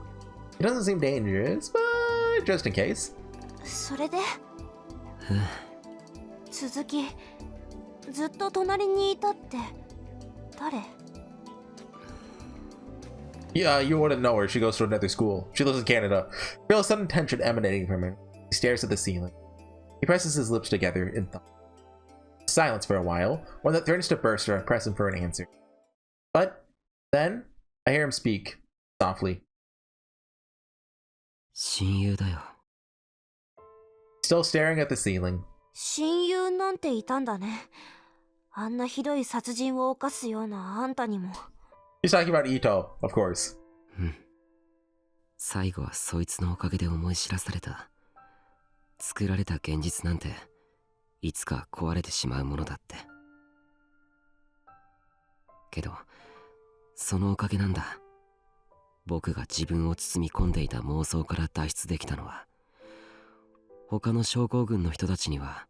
It doesn't seem dangerous, but just in case. それで続き、ずっと隣にいたって誰？ Yeah, you wouldn't know her. She goes to another school. She lives in Canada. Feel a sudden tension emanating from him. He stares at the ceiling. He presses his lips together in thought. Silence for a while, one that threatens to burst or I press him for an answer. But then I hear him speak softly. 親友だよ。 Still staring at the ceiling. 親友なんていたんだね。あんなひどい殺人を犯すようなあんたにも。 He's talking about Ito, of course. 最後はそいつのおかげで思い知らされた。作られた現実なんていつか壊れてしまうものだって。けどそのおかげなんだ。僕が自分を包み込んでいた妄想から脱出できたのは、他の症候群の人たちには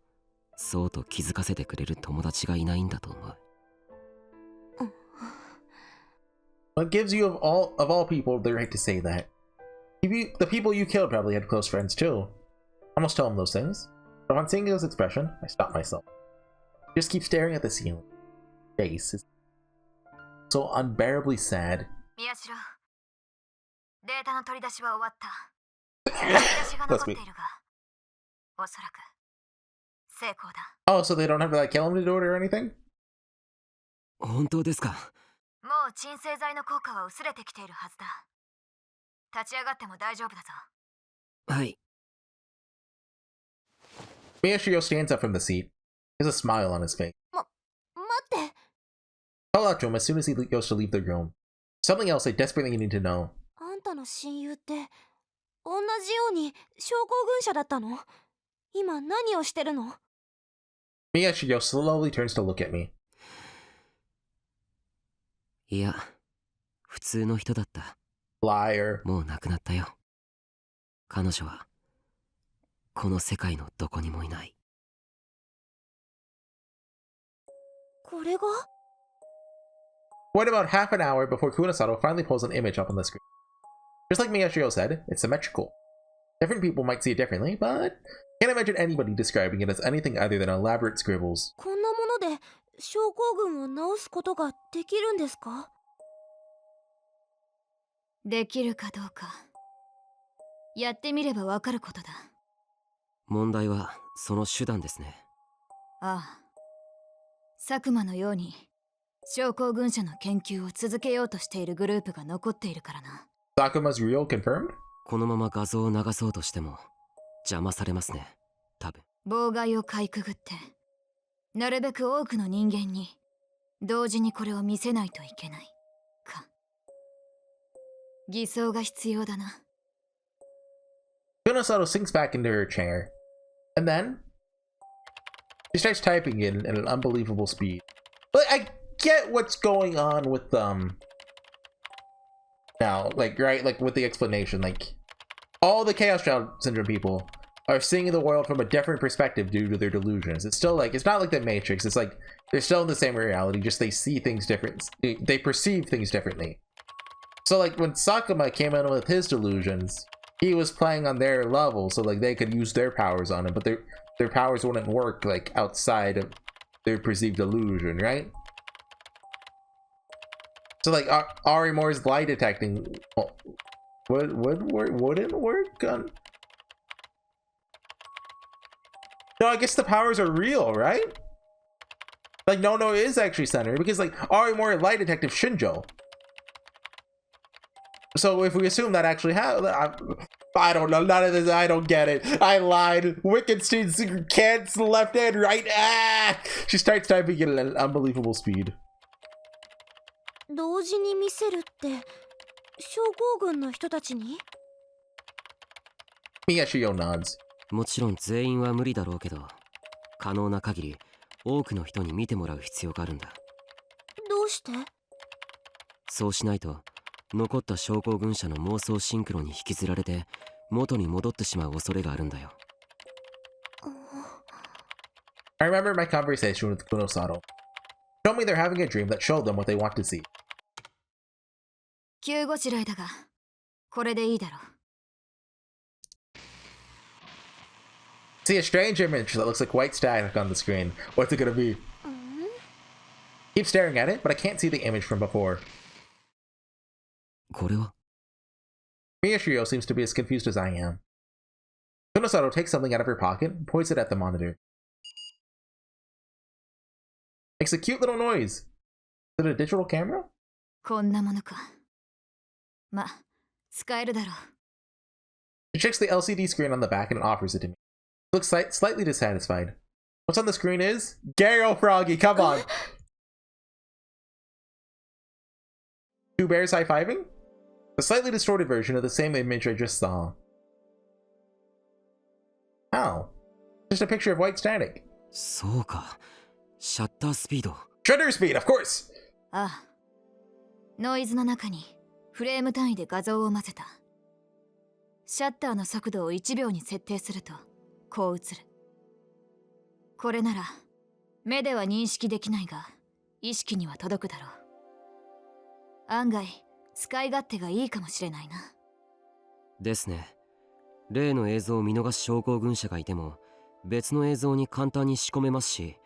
そうと気づかせてくれる友達がいないんだと思う。What gives you of all people the right to say that? The people you killed probably had close friends too. I almost tell him those things, but upon seeing his expression, I stop myself. Just keep staring at the ceiling. Face is so unbearably sad. 宮代、データの取り出しは終わった。取り出しが残っているが、おそらく成功だ。Oh, so they don't have to like kill him to do it or anything? 本当ですか。もう鎮静剤の効果は薄れてきているはずだ。立ち上がっても大丈夫だぞ。はい。Miyashiro stands up from the seat. He has a smile on his face. 待って。 Call out to him as soon as he goes to leave the room. Something else I desperately need to know. あんたの親友って同じように症候群者だったの？今何をしてるの？ Miyashiro slowly turns to look at me. いや、普通の人だった。Liar. もう亡くなったよ。彼女はこの世界のどこにもいない。これが？ Wait about half an hour before Kunasato finally pulls an image up on the screen. Just like Miyashiro said, it's symmetrical. Different people might see it differently, but can't imagine anybody describing it as anything other than elaborate scribbles. こんなもので症候群を治すことができるんですか？できるかどうか、やってみればわかることだ。問題はその手段ですね。ああ、佐久間のように症候群者の研究を続けようとしているグループが残っているからな。Sakuma's real confirmed? このまま画像を流そうとしても邪魔されますね、多分。妨害をかいくぐって、なるべく多くの人間に同時にこれを見せないといけないか。偽装が必要だな。Kunasato sinks back into her chair. And then she starts typing in at an unbelievable speed. But I get what's going on with now, like, right, like with the explanation, like all the Chaos Child Syndrome people are seeing the world from a different perspective due to their delusions. It's still like, it's not like the Matrix, it's like they're still in the same reality, just they see things different, they perceive things differently. So like when Sakuma came in with his delusions, he was playing on their level, so like they could use their powers on him, but their powers wouldn't work like outside of their perceived illusion, right? So like Arimore's lie detecting wouldn't work on. No, I guess the powers are real, right? Like no is actually centered because like Arimore lie detective Shinjo. So if we assume that actually happened, I don't know, none of this, I don't get it. I lied. Wittgenstein's can't left hand, right? Ah! She starts typing at an unbelievable speed. 同時に見せるって症候群の人たちに？ Miyashiro nods. もちろん全員は無理だろうけど、可能な限り多くの人に見てもらう必要があるんだ。どうして？そうしないと残った症候群者の妄想シンクロに引きずられて元に戻ってしまう恐れがあるんだよ。I remember my conversation with Kunosato. Told me they're having a dream that showed them what they want to see. 急ごしらえだが、これでいいだろう。See a strange image that looks like white static on the screen. What's it gonna be? Keep staring at it, but I can't see the image from before. これは Miyashiro seems to be as confused as I am. Kunosato takes something out of her pocket and points it at the monitor. Makes a cute little noise. Is it a digital camera? こんなものか。ま、使えるだろう。 She checks the LCD screen on the back and offers it to me. She looks slightly dissatisfied. What's on the screen is Garo Froggy, come on! Two bears high-fiving? A slightly distorted version of the same image I just saw. How? Just a picture of white static. そうか。シャッタースピード。Shutter speed, of course! ああ。ノイズの中にフレーム単位で画像を混ぜた。シャッターの速度を1秒に設定するとこう映る。これなら目では認識できないが意識には届くだろう。案外使い勝手がいいかもしれないな。ですね。例の映像を見逃し症候群者がいても別の映像に簡単に仕込めますし、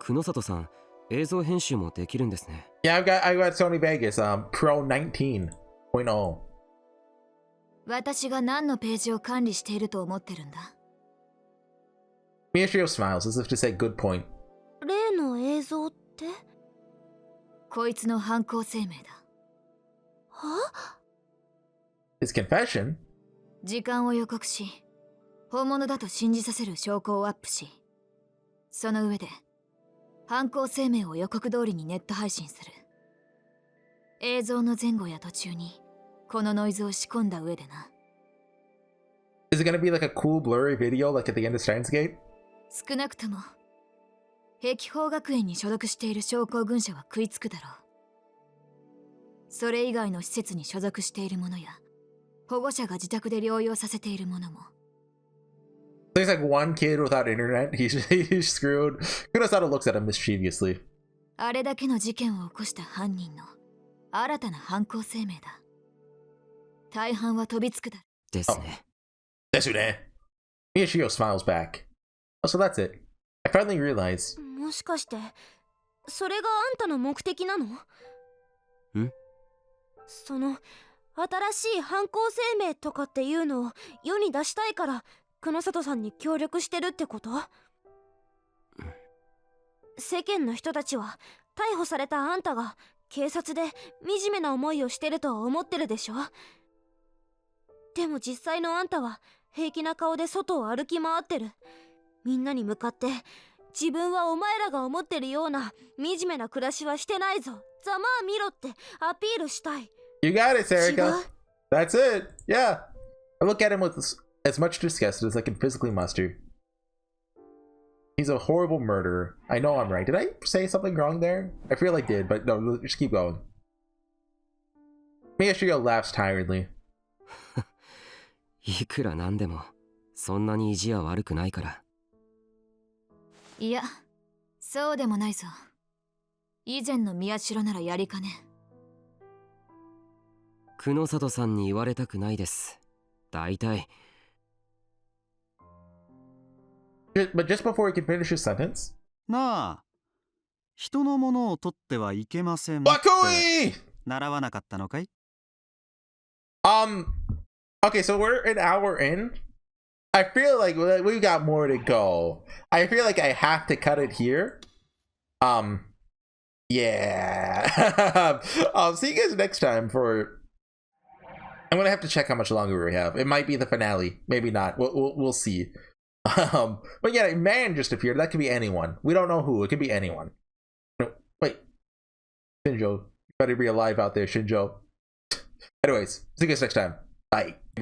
久野里さん、映像編集もできるんですね。Yeah, I got Sony Vegas Pro 19.0. 私が何のページを管理していると思ってるんだ。Miyashiro smiles as if to say good point. 例の映像って？こいつの犯行声明だ。は？ His confession? 時間を予告し、本物だと信じさせる証拠をアップし、その上で犯行声明を予告通りにネット配信する。映像の前後や途中にこのノイズを仕込んだ上でな。Is it gonna be like a cool blurry video like at the end of Steins Gate? 少なくとも碧峰学園に所属している症候群者は食いつくだろう。それ以外の施設に所属している者や保護者が自宅で療養させている者も。There's like one kid without internet. He's screwed. Kurosawa looks at him mischievously. あれだけの事件を起こした犯人の新たな犯行声明だ。大半は飛びつくだろ。ですね。Desu ne. Miyashiro smiles back. Oh, so that's it. I finally realize. もしかしてそれがあんたの目的なの？その新しい犯行声明とかっていうのを世に出したいから久野里さんに協力してるってこと？世間の人たちは逮捕されたあんたが警察で惨めな思いをしてるとは思ってるでしょ？でも実際のあんたは平気な顔で外を歩き回ってる。みんなに向かって自分はお前らが思ってるような惨めな暮らしはしてないぞ、ざまあ見ろってアピールしたい。You got it, 違 Serica. う。 That's it. Yeah. I look at him with as much disgust as I can physically muster. He's a horrible murderer. I know I'm right. Did I say something wrong there? I feel I did, but no, just keep going. Miyashiro laughs tiredly. いくらなんでもそんなに意地は悪くないから。いや、そうでもないぞ。以前の宮代ならやりかね。久野里さんに言われたくないです。大体。But just before he can finish his sentence. なあ、人のものを取ってはいけませんって Bakui! 習わなかったのかい？ Okay, so we're an hour in. I feel like we got more to go. I feel like I have to cut it here. Yeah. I'll see you guys next time for. I'm gonna have to check how much longer we have. It might be the finale, maybe not. We'll see. But yeah, a man just appeared. That could be anyone. We don't know who. It could be anyone. No, wait, Shinjo, you better be alive out there, Shinjo. Anyways, see you guys next time. Bye.